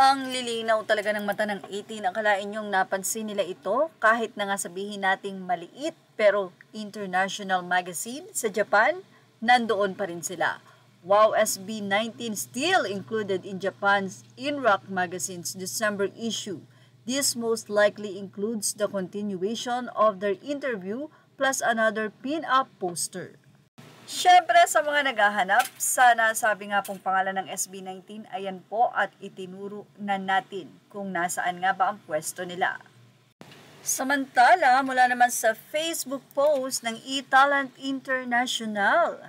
Ang lilinaw talaga ng mata ng 18. Akalain niyong napansin nila ito kahit na nga sabihin nating maliit pero international magazine sa Japan, nandoon pa rin sila. Wow, SB19 still included in Japan's In-Rock magazine's December issue. This most likely includes the continuation of their interview plus another pin-up poster. Siyempre sa mga naghahanap, sana sabi nga pong pangalan ng SB19, ayan po at itinuro na natin kung nasaan nga ba ang pwesto nila. Samantala, mula naman sa Facebook post ng eTalent International,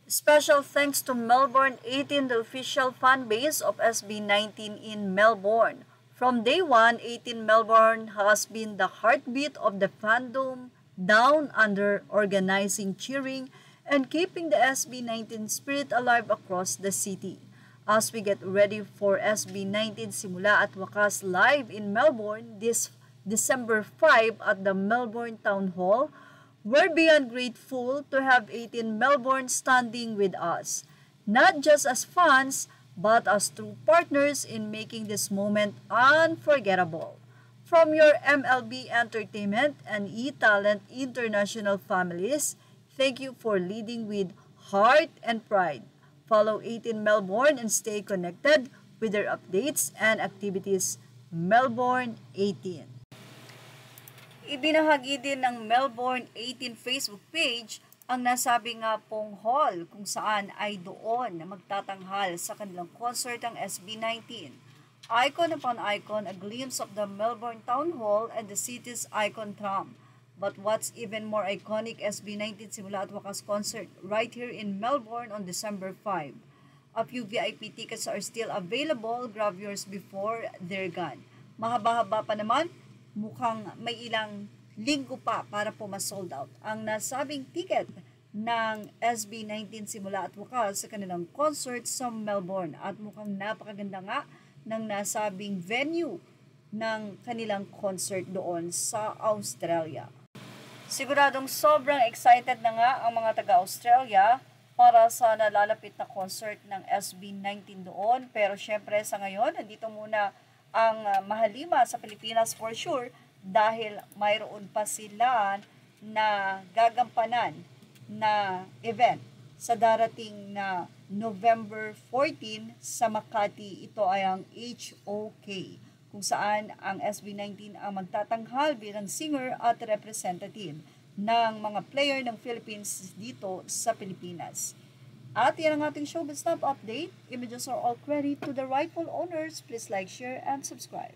special thanks to Melbourne 18, the official fan base of SB19 in Melbourne. From day 1, 18 Melbourne has been the heartbeat of the fandom down under, organizing, cheering, and keeping the SB19 spirit alive across the city. As we get ready for SB19 Simula at Wakas live in Melbourne this December 5 at the Melbourne Town Hall, we're beyond grateful to have 18 Melbourne standing with us, not just as fans, but as true partners in making this moment unforgettable. From your MLB Entertainment and eTalent International families, thank you for leading with heart and pride. Follow 18 Melbourne and stay connected with their updates and activities. Melbourne 18. Ibinahagi din ng Melbourne 18 Facebook page ang nasabi nga pong hall kung saan ay doon na magtatanghal sa kanilang concert ang SB19. Icon upon icon, a glimpse of the Melbourne Town Hall and the city's icon tram. But what's even more iconic, SB19 Simula at Wakas concert right here in Melbourne on December 5. A few VIP tickets are still available. Grab yours before they're gone. Mahaba-haba pa naman, mukhang may ilang linggo pa para po ma-sold out ang nasabing ticket ng SB19 Simula at Wakas sa kanilang concert sa Melbourne. At mukhang napakaganda nga ng nasabing venue ng kanilang concert doon sa Australia. Siguradong sobrang excited na nga ang mga taga-Australia para sa nalalapit na concert ng SB19 doon. Pero syempre sa ngayon, nandito muna ang Mahalima sa Pilipinas for sure dahil mayroon pa sila na gagampanan na event sa darating na November 14 sa Makati. Ito ay ang HOK kung saan ang SB19 ang magtatanghal bilang singer at representative ng mga player ng Philippines dito sa Pilipinas. At yan ang ating showbiz snap update. Images are all credit to the rightful owners. Please like, share, and subscribe.